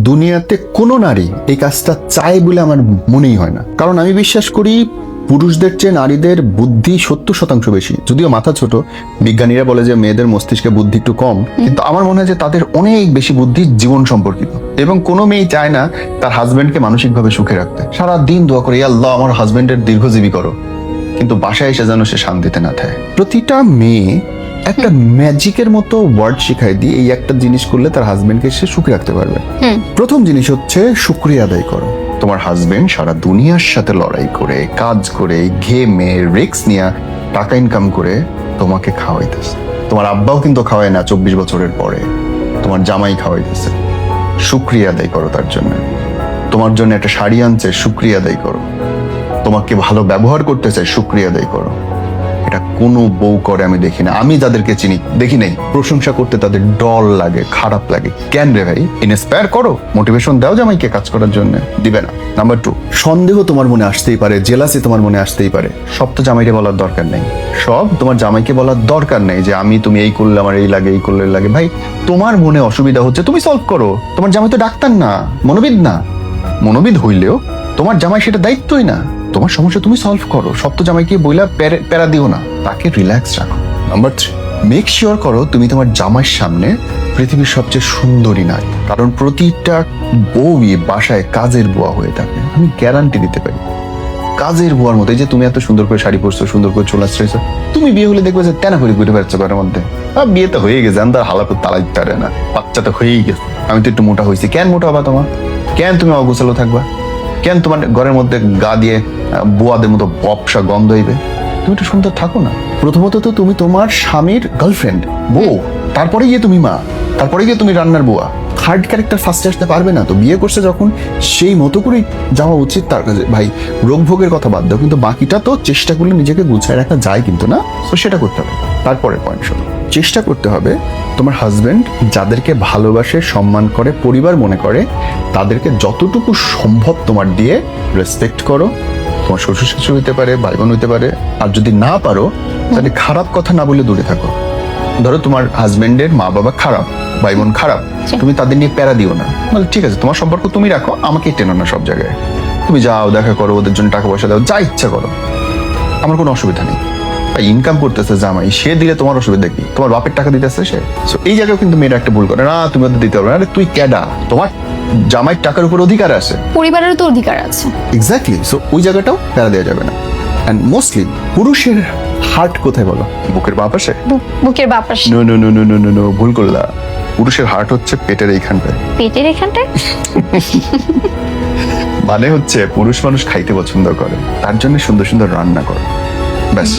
দুনিয়াতে কোনো নারী এই কাজটা চায় বলে আমার মনেই হয় না। কারণ আমি বিশ্বাস করি পুরুষদের চেয়ে নারীদের বুদ্ধি 70% বেশি। যদিও মাথা ছোট, বিজ্ঞানীরা বলে যে মেয়েদের মস্তিষ্কে বুদ্ধি একটু কম, কিন্তু আমার মনে হয় যে তাদের অনেক বেশি বুদ্ধি জীবন সম্পর্কিত। এবং কোনো মেয়ে চায় না তার হাজবেন্ডকে মানসিকভাবে সুখে রাখতে, সারা দিন দোয়া করে আল্লাহ আমার হাজবেন্ডের দীর্ঘজীবী করো, কিন্তু বাসায় এসে যেন সে শান্তিতে না থাকে। প্রতিটা মেয়ে একটা ম্যাজিকের মতো ওয়ার্ড শিখাই দিয়ে এই একটা জিনিস করলে তার হাজবেন্ডকে সে সুখে রাখতে পারবে। প্রথম জিনিস হচ্ছে শুকরিয়া আদায় করো। তোমার হাজবেন্ড সারা দুনিয়ার সাথে লড়াই করে, কাজ করে, ঘেমে, রিস্ক নিয়ে টাকা ইনকাম করে তোমাকে খাওয়াইতেছে। তোমার আব্বাও কিন্তু খাওয়ায় না 24 বছরের পরে, তোমার জামাই খাওয়াইতেছে। শুকরিয়া আদায় করো তার জন্য। তোমার জন্য একটা শাড়ি আনছে, শুকরিয়া আদায় করো। তোমাকে ভালো ব্যবহার করতে চাই, শুকরিয়া আদায় করো। এটা কোনো বউ করে আমি দেখি না। আমি যাদেরকে চিনি দেখি নাই প্রশংসা করতে তাদের ডর লাগে, খারাপ লাগে। কেন রে ভাই? ইন্সপায়ার করো, মোটিভেশন দাও জামাইকে কাজ করার জন্য, দিবে না। নাম্বার 2, সন্দেহ তোমার মনে আসতেই পারে, জেলাসি তোমার মনে আসতেই পারে। সব তো জামাইকে বলার দরকার নেই। সব তোমার জামাইকে বলার দরকার নেই যে তুমি এই করলে আমার এই লাগে, এই করলে লাগে। ভাই তোমার মনে অসুবিধা হচ্ছে, তুমি সলভ করো। তোমার জামাই তো ডাক্তার না, মনোবিদ না। মনোবিদ হইলেও তোমার জামাই সেটা দায়িত্বই না। তোমার সমস্যা তুমি সলভ করো। সব তো জামাইকে বইলা প্যারা দিও না, তাকে রিল্যাক্স রাখো। নাম্বার 3, মেক শিওর করো তুমি তোমার জামাইয়ের সামনে পৃথিবীর সবচেয়ে সুন্দরী নারী। কারণ প্রতিটা বউই বাসায় কাজের বুয়া হয়ে থাকে। আমি গ্যারান্টি দিতে পারি কাজের বুয়ার মতো। এই যে তুমি এত সুন্দর করে শাড়ি পরছো, সুন্দর করে চুল আশ্রইছো, তুমি বিয়ে হলে দেখবে যে তেনা করে ঘুরে বেড়াচ্ছ ঘরের মধ্যে। বিয়ে তো হয়ে গেছে, আন্দার হালাপুর তালাই পারে না, বাচ্চা তো হয়েই গেছে। আমি তো একটু মোটা হয়েছি, কেন মোটা হবা তোমার? কেন তুমি অগোছালো থাকবা? কেন তোমার ঘরের মধ্যে গা দিয়ে বুয়াদের মতো বপসা গন্ধ হইবে? তুমি একটু সুন্দর থাকো না। প্রথমত তো তুমি তোমার স্বামীর গার্লফ্রেন্ড, বউ, তারপরে গিয়ে তুমি মা, তারপরে গিয়ে তুমি রান্নার বুয়া। থার্ড ক্যারেক্টার ফার্স্টে আসতে পারবে না। তো বিয়ে করছে যখন সেই মতো করেই যাওয়া উচিত তার কাছে। ভাই রোগ ভোগের কথা বাদ দাও, কিন্তু বাকিটা তো চেষ্টা করলে নিজেকে গুছায় রাখা যায় কিন্তু, না? তো সেটা করতে হবে। তারপরে পয়েন্ট শোনো, চেষ্টা করতে হবে তোমার হাজবেন্ড যাদেরকে ভালোবাসে, সম্মান করে, পরিবার মনে করে, তাদেরকে যতটুকু সম্ভব তোমার দিয়ে রেসপেক্ট করো। তোমার শ্বশুর শাশুড়ি হইতে পারে, ভাই বোন হইতে পারে। আর যদি না পারো তাহলে খারাপ কথা না বলে দূরে থাকো। ধরো তোমার হাজবেন্ডের মা বাবা খারাপ, ভাই বোন খারাপ, তুমি তাদের নিয়ে প্যারা দিও না। বলে ঠিক আছে, তোমার সম্পর্ক তুমি রাখো, আমাকে টেনো না সব জায়গায়। তুমি যাও, দেখা করো, ওদের জন্য টাকা পয়সা দাও, যা ইচ্ছা করো, আমার কোনো অসুবিধা নেই। ইনকাম করতেছে জামাই, সে দিলে তোমার অসুবিধা কি? তোমার বাপের টাকা দিতেছে সে। এই জায়গায় কিন্তু মেয়েরা একটা ভুল করে, না তুমি ওদের দিতে পারবে না। আরে তুই ক্যাডা? তোমার জামাইয়ের টাকার উপর অধিকার আছে, পরিবারেরও তো অধিকার আছে। এক্স্যাক্টলি। সো ওই জায়গাটাও প্যারা দেওয়া যাবে না। এন্ড মোস্টলি পুরুষের হার্ট কোথায় বলো? বুকের বাঁ পাশে? বুকের বাঁ পাশে? No no no no no no no, ভুল করলা। পুরুষের হার্ট হচ্ছে পেটের এইখানটায়। পেটের এখানটায়? মানে হচ্ছে পুরুষ মানুষ খাইতে পছন্দ করে, তার জন্য সুন্দর সুন্দর রান্না করে। ব্যাস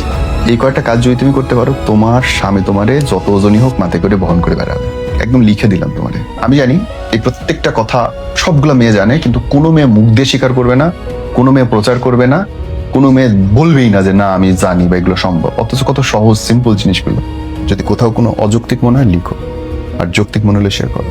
এই কয়েকটা কাজ যদি তুমি করতে পারো, তোমার স্বামী তোমারে যত ওজনই হোক মাথায় করে বহন করে বেড়াবে। একদম লিখে দিলাম তোমারে। আমি জানি এই প্রত্যেকটা কথা সবগুলো মেয়ে জানে, কিন্তু কোনো মেয়ে মুখ দিয়ে স্বীকার করবে না, কোনো মেয়ে প্রচার করবে না, কোনো মেয়ে বলবেই না যে না আমি জানি বা এগুলো সম্ভব। অথচ কত সহজ সিম্পল জিনিসগুলো। যদি কোথাও কোনো অযৌক্তিক মনে হয় লিখো, আর যৌক্তিক মনে হলে শেয়ার করো।